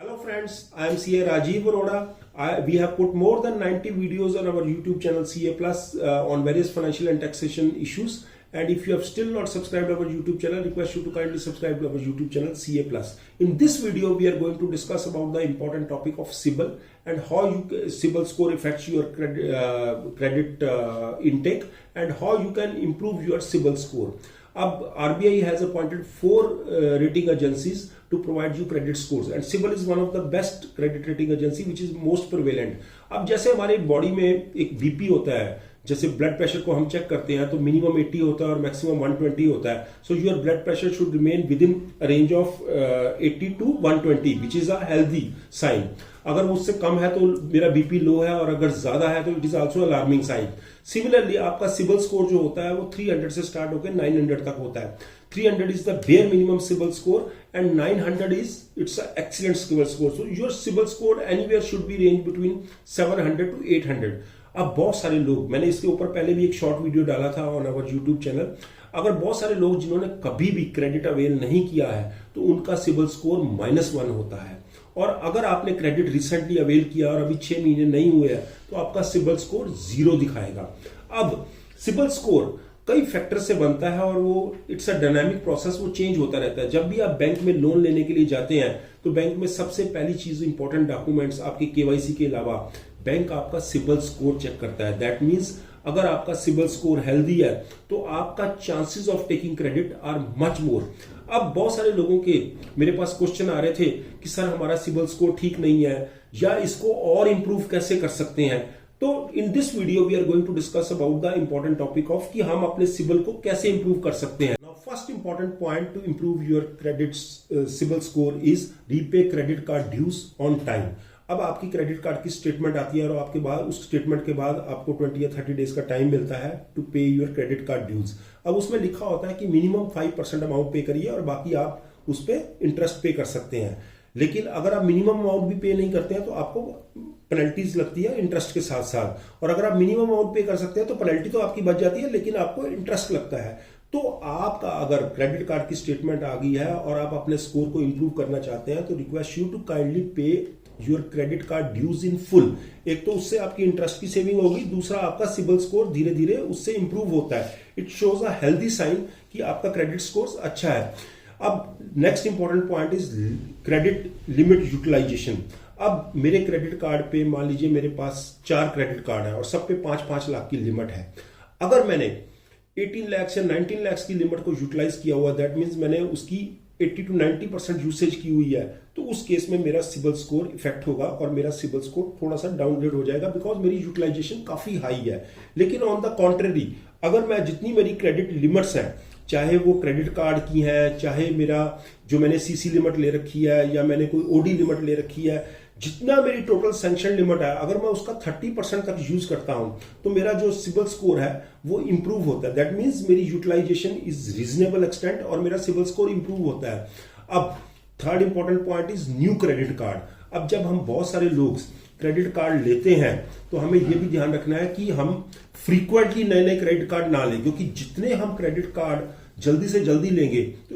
Hello friends, I am CA Rajiv Arora. We have put more than 90 videos on our YouTube channel CA Plus on various financial and taxation issues. And if you have still not subscribed our YouTube channel, request you to kindly subscribe to our YouTube channel CA Plus. In this video, we are going to discuss about the important topic of CIBIL and how CIBIL score affects your credit intake and how you can improve your CIBIL score. अब RBI has appointed 4 rating agencies to provide you credit scores and CIBIL is one of the best credit rating agency which is most prevalent. अब जैसे हमारे body में एक BP होता है, जैसे blood pressure को हम चेक करते हैं तो मिनिमम 80 होता है और मैक्सिमम 120 होता है. So your blood pressure should remain within range of 80 to 120 which is a healthy sign. अगर उससे कम है तो मेरा बीपी लो है और अगर ज्यादा है तो it is also alarming sign. Similarly आपका सिबिल स्कोर जो होता है वो 300 से स्टार्ट होकर 900 तक होता है. 300 is the bare minimum CIBIL score and 900 is it's an excellent CIBIL score. So your CIBIL score anywhere should be range between 700 to 800. अब बहुत सारे लोग, मैंने इसके ऊपर पहले भी एक शॉर्ट वीडियो डाला था ऑन आवर यूट्यूब चैनल. अगर बहुत सारे लोग जिन्होंने कभी भी क्रेडिट अवेल नहीं किया है तो उनका सिबिल स्कोर -1 होता है. और अगर आपने क्रेडिट रिसेंटली अवेल किया और अभी 6 महीने नहीं हुए हैं तो आपका सिबिल स्कोर 0 दिखाएगा. अब सिबिल स्कोर कई फैक्टर से बनता है और वो इट्स अ डायनामिक प्रोसेस, वो चेंज होता रहता है. जब भी आप बैंक में लोन लेने के लिए जाते हैं तो बैंक में सबसे पहली चीज इंपॉर्टेंट डॉक्यूमेंट्स आपके केवाईसी के अलावा बैंक आपका सिबिल स्कोर चेक करता है. दैट मीन्स अगर आपका सिबिल स्कोर हेल्दी है तो आपका chances of taking credit are much more. अब बहुत सारे लोगों के मेरे पास क्वेश्चन आ रहे थे कि सर हमारा सिबिल स्कोर ठीक नहीं है या इसको और इंप्रूव कैसे कर सकते हैं. तो in this video we are going to discuss about the important topic of कि हम अपने सिबिल को कैसे इंप्रूव कर सकते हैं. Now first important point to improve your credit CIBIL score is repay credit card dues on time. अब आपकी क्रेडिट कार्ड की स्टेटमेंट आती है और आपके बाद उस स्टेटमेंट के बाद आपको 20 या 30 डेज का टाइम मिलता है टू पे योर क्रेडिट कार्ड ड्यूज. अब उसमें लिखा होता है कि मिनिमम 5% अमाउंट पे करिए और बाकी आप उस पर इंटरेस्ट पे कर सकते हैं. लेकिन अगर आप मिनिमम अमाउंट भी पे नहीं करते हैं तो आपको पेनल्टीज लगती है इंटरेस्ट के साथ साथ. और अगर आप मिनिमम अमाउंट पे कर सकते हैं तो पेनल्टी तो आपकी बच जाती है लेकिन आपको इंटरेस्ट लगता है. तो आपका अगर क्रेडिट कार्ड की स्टेटमेंट आ गई है और आप अपने स्कोर को इंप्रूव करना चाहते हैं तो request you to kindly pay your credit card dues in full. एक तो उससे आपकी इंटरेस्ट की सेविंग होगी, दूसरा आपका सिबिल स्कोर धीरे धीरे उससे इंप्रूव होता है. It shows a healthy sign कि आपका क्रेडिट स्कोर अच्छा है. अब next important point is credit limit utilization. अब मेरे क्रेडिट कार्ड पे मान लीजिए मेरे पास 4 क्रेडिट कार्ड है और सब पे 5-5 लाख की लिमिट है. अगर मैंने 18 लाख या 19 लाख की लिमिट को यूटिलाइज किया हुआ, दैट मीन्स मैंने उसकी 80 to 90% यूसेज की हुई है, तो उस केस में मेरा सिबिल स्कोर इफेक्ट होगा और मेरा सिबिल स्कोर थोड़ा सा डाउनग्रेड हो जाएगा बिकॉज मेरी यूटिलाइजेशन काफी हाई है. लेकिन ऑन द कॉन्ट्ररी अगर मैं जितनी मेरी क्रेडिट लिमिट्स हैं, चाहे वो क्रेडिट कार्ड की है, चाहे मेरा जो मैंने सीसी लिमिट ले रखी है या मैंने कोई ओडी लिमिट ले रखी है, जितना मेरी टोटल सैंक्शन लिमिट है अगर मैं उसका 30% तक यूज करता हूं तो मेरा जो सिबिल स्कोर है वो इंप्रूव होता है. दैट मीन्स मेरी यूटिलाइजेशन इज रीजनेबल एक्सटेंट और मेरा सिबिल स्कोर इंप्रूव होता है. अब third important point is new credit card. अब जब हम बहुत सारे लोग क्रेडिट कार्ड लेते हैं तो हमें यह भी ध्यान रखना है कि हम फ्रीक्वेंटली नए नए क्रेडिट कार्ड ना लें, क्योंकि जितने हम क्रेडिट कार्ड जल्दी से जल्दी लेंगे तो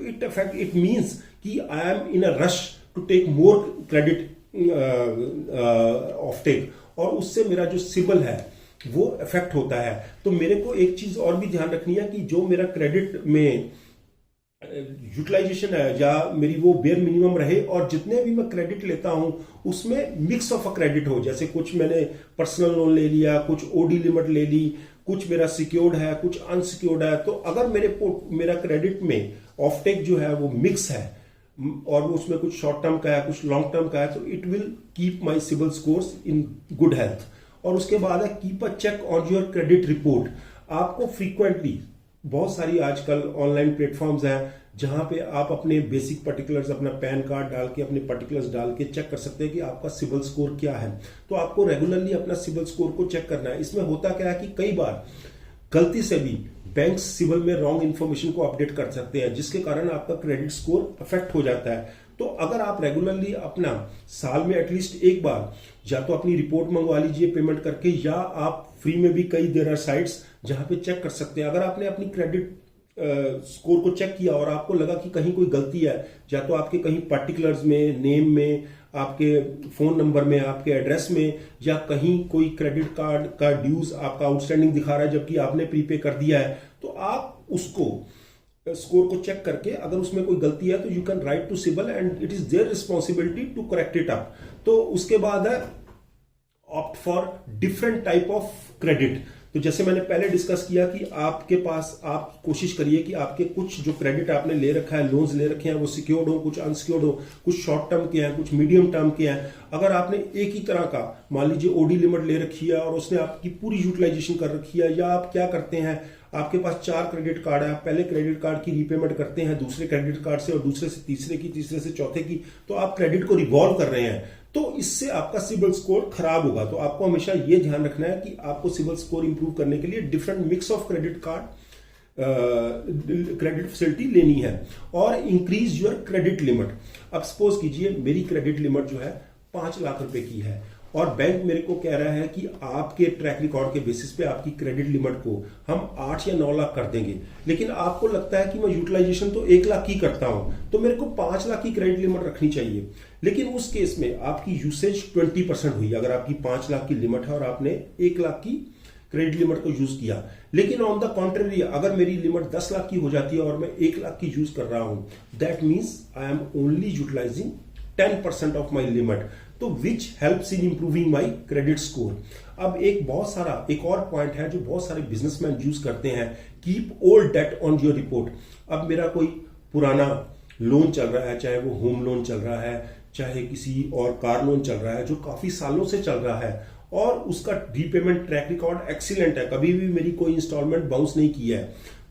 इट मीन्स कि I am in a rush to take more credit of take और उससे मेरा जो सिबिल है वो इफेक्ट होता है. तो मेरे को एक चीज और भी ध्यान रखनी है कि जो मेरा क्रेडिट में यूटिलाइजेशन है या मेरी वो बेयर मिनिमम रहे और जितने भी मैं क्रेडिट लेता हूं उसमें मिक्स ऑफ अ क्रेडिट हो. जैसे कुछ मैंने पर्सनल लोन ले लिया, कुछ ओडी लिमिट ले ली, कुछ मेरा सिक्योर्ड है, कुछ अनसिक्योर्ड है. तो अगर मेरा क्रेडिट में ऑफ टेक जो है वो मिक्स है और वो उसमें कुछ शॉर्ट टर्म का है, कुछ लॉन्ग टर्म का है, तो it will keep my CIBIL scores in good health. और उसके बाद है keep a check on your credit report. आपको फ्रीक्वेंटली बहुत सारी आजकल ऑनलाइन प्लेटफॉर्म्स हैं जहां पे आप अपने बेसिक पर्टिकुलर्स, अपना पैन कार्ड डाल के, अपने पर्टिकुलर्स डाल के चेक कर सकते हैं कि आपका सिबिल स्कोर क्या है. तो आपको रेगुलरली अपना सिबिल स्कोर को चेक करना है. इसमें होता क्या है कि कई बार गलती से भी बैंक सिबिल में रॉन्ग इन्फॉर्मेशन को अपडेट कर सकते हैं जिसके कारण आपका क्रेडिट स्कोर अफेक्ट हो जाता है. तो अगर आप रेगुलरली अपना साल में एटलीस्ट एक बार या तो अपनी रिपोर्ट मंगवा लीजिए पेमेंट करके, या आप फ्री में भी कई देयर आर साइट्स जहां पे चेक कर सकते हैं. अगर आपने अपनी क्रेडिट स्कोर को चेक किया और आपको लगा कि कहीं कोई गलती है, या तो आपके कहीं पर्टिकुलर्स में, नेम में, आपके फोन नंबर में, आपके एड्रेस में, या कहीं कोई क्रेडिट कार्ड का ड्यूज आपका आउटस्टैंडिंग दिखा रहा है जबकि आपने प्रीपे कर दिया है, तो आप उसको स्कोर को चेक करके अगर उसमें कोई गलती है तो you can write to CIBIL and it is their responsibility to correct it up. तो उसके बाद है opt for different type of credit. तो जैसे मैंने पहले डिस्कस किया कि आपके पास आप कोशिश करिए कि आपके कुछ जो क्रेडिट आपने ले रखा है, लोन्स ले रखे हैं, वो सिक्योर्ड हो, कुछ अनसिक्योर्ड हो, कुछ शॉर्ट टर्म के हैं, कुछ मीडियम टर्म के हैं। अगर आपने एक ही तरह का मान लीजिए ओडी लिमिट ले रखी है और उसने आपकी पूरी यूटिलाइजेशन कर रखी है, या आप क्या करते हैं, आपके पास 4 क्रेडिट कार्ड है, आप पहले क्रेडिट कार्ड की रीपेमेंट करते हैं दूसरे क्रेडिट कार्ड से, और दूसरे से तीसरे की, तीसरे से चौथे की, तो आप क्रेडिट को रिवॉल्व कर रहे हैं, तो इससे आपका सिबिल स्कोर खराब होगा। तो आपको हमेशा ये ध्यान रखना है कि आपको सिबिल स्कोर इंप्रूव करने के लिए different mix of credit card credit facility लेनी है और इंक्रीज योर क्रेडिट लिमिट। अब सपोज कीजिए मेरी क्रेडिट लिमिट जो है 5 लाख रुपए की है और बैंक मेरे को कह रहा है कि आपके ट्रैक रिकॉर्ड के बेसिस पे आपकी क्रेडिट लिमिट को हम 8 या 9 लाख कर देंगे, लेकिन आपको लगता है कि मैं यूटिलाइजेशन तो 1 लाख की करता हूं, तो मेरे को 5 लाख की क्रेडिट लिमिट रखनी चाहिए। लेकिन उस केस में आपकी यूसेज 20% हुई, अगर आपकी 5 लाख की लिमिट है और आपने 1 लाख की क्रेडिट लिमिट को यूज किया। लेकिन ऑन द कॉन्ट्ररी अगर मेरी लिमिट 10 लाख की हो जाती है और मैं 1 लाख की यूज कर रहा हूं, that means I am only utilizing 10% of my limit, तो which helps in improving my credit score. अब एक और पॉइंट है जो बहुत सारे बिजनेसमैन यूज करते हैं, keep old debt on your report. अब मेरा कोई पुराना लोन चल रहा है, चाहे वो होम लोन चल रहा है, चाहे किसी और कार लोन चल रहा है जो काफी सालों से चल रहा है और उसका रीपेमेंट ट्रैक रिकॉर्ड एक्सीलेंट है, कभी भी मेरी कोई इंस्टॉलमेंट बाउंस नहीं की है,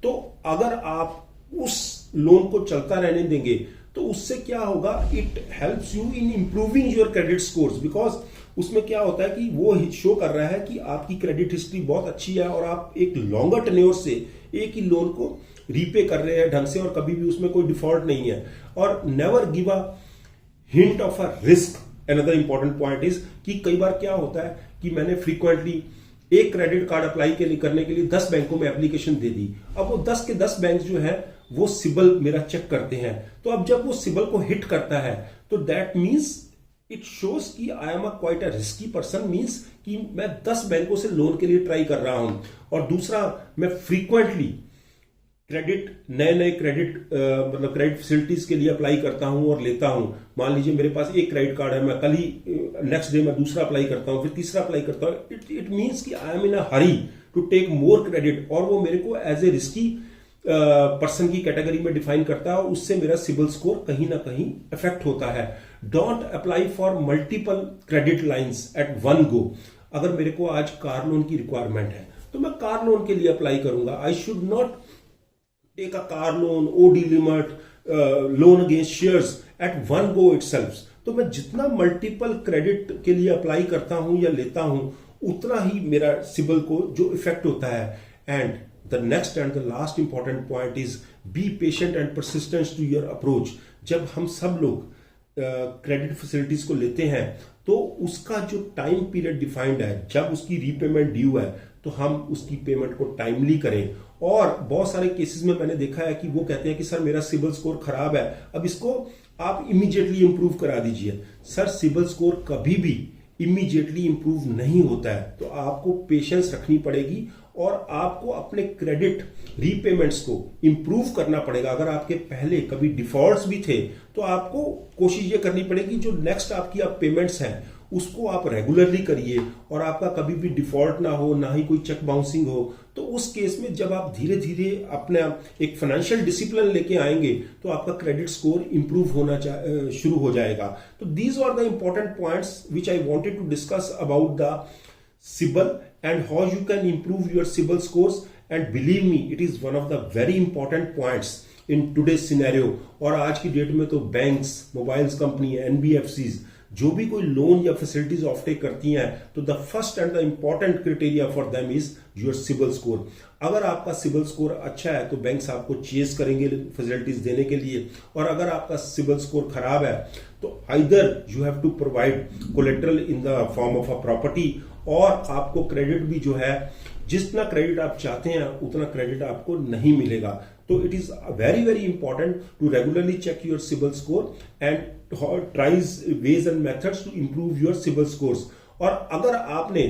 तो अगर आप उस लोन को चलता रहने देंगे तो उससे क्या होगा, it helps you in improving your credit scores, because उसमें क्या होता है कि वो शो कर रहा है कि आपकी क्रेडिट हिस्ट्री बहुत अच्छी है और आप एक लॉन्गर टेन्योर से एक ही लोन को रीपे कर रहे हैं ढंग से और कभी भी उसमें कोई डिफॉल्ट नहीं है। और never give a hint of a risk. Another important point is कि कई बार क्या होता है कि मैंने फ्रीक्वेंटली एक क्रेडिट कार्ड अप्लाई करने के लिए 10 बैंकों में एप्लीकेशन दे दी। अब वो 10 के 10 बैंक जो है वो सिबल मेरा चेक करते हैं, तो अब जब वो सिबल को हिट करता है तो दैट मीन्स इट शोज कि I am quite a risky person, means कि मैं 10 बैंकों से लोन के लिए ट्राई कर रहा हूं। और दूसरा, मैं फ्रीक्वेंटली नए क्रेडिट मतलब क्रेडिट फैसिलिटीज के लिए अप्लाई करता हूं और लेता हूं। मान लीजिए मेरे पास एक क्रेडिट कार्ड है, मैं कल ही नेक्स्ट डे मैं दूसरा अप्लाई करता हूं, फिर तीसरा अप्लाई करता हूं। इट मीन्स कि I am in a hurry to take more credit, और वो मेरे को एज ए रिस्की पर्सन की कैटेगरी में डिफाइन करता है और उससे मेरा सिबिल स्कोर कहीं ना कहीं इफेक्ट होता है। Don't apply for multiple credit lines eight one गो। अगर मेरे को आज कार लोन की रिक्वायरमेंट है तो मैं कार लोन के लिए अप्लाई करूंगा। I should not take a car loan, OD limit, loan against shares at one go itself. तो मैं जितना मल्टीपल क्रेडिट के लिए अप्लाई करता हूं या लेता हूं उतना ही मेरा सिबिल को जो इफेक्ट होता है। And the next and the last important point is be patient and persistent to your approach। जब हम सब लोग क्रेडिट फैसिलिटीज को लेते हैं तो उसका जो टाइम पीरियड डिफाइंड है, जब उसकी रीपेमेंट ड्यू है तो हम उसकी पेमेंट को टाइमली करें। और बहुत सारे केसेस में मैंने देखा है कि वो कहते हैं कि सर मेरा सिबिल स्कोर खराब है, अब इसको आप इमीडिएटली इंप्रूव करा दीजिए। सर सिबिल स्कोर कभी भी इमीडिएटली इंप्रूव नहीं होता है, तो आपको पेशेंस रखनी पड़ेगी और आपको अपने क्रेडिट रीपेमेंट्स को इंप्रूव करना पड़ेगा। अगर आपके पहले कभी डिफॉल्ट्स भी थे तो आपको कोशिश ये करनी पड़ेगी जो नेक्स्ट आपकी आप पेमेंट्स हैं उसको आप रेगुलरली करिए और आपका कभी भी डिफॉल्ट ना हो, ना ही कोई चेक बाउंसिंग हो। तो उस केस में जब आप धीरे धीरे अपना एक फाइनेंशियल डिसिप्लिन लेके आएंगे तो आपका क्रेडिट स्कोर इंप्रूव होना शुरू हो जाएगा। तो these are the important points which I wanted to discuss about the CIBIL and how you can improve your CIBIL scores, and believe me it is one of the very important points in today's scenario। और आज की date में तो banks, mobiles company, NBFCs जो भी कोई loan या facilities offtake करती हैं तो the first and the important criteria for them is your CIBIL score. अगर आपका सिबिल स्कोर अच्छा है तो बैंक्स आपको चेज करेंगे फैसिलिटीज देने के लिए, और अगर आपका सिबिल स्कोर खराब है तो either you have to provide collateral in the form of a property, और आपको क्रेडिट भी जो है जितना क्रेडिट आप चाहते हैं उतना क्रेडिट आपको नहीं मिलेगा। तो it is very very important to regularly check your CIBIL score and tries ways and methods to improve your CIBIL scores. और अगर आपने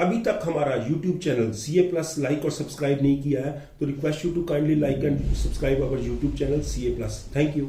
अभी तक हमारा YouTube चैनल CA+ लाइक और सब्सक्राइब नहीं किया है तो request you to kindly like and subscribe our YouTube channel CA+। Thank you.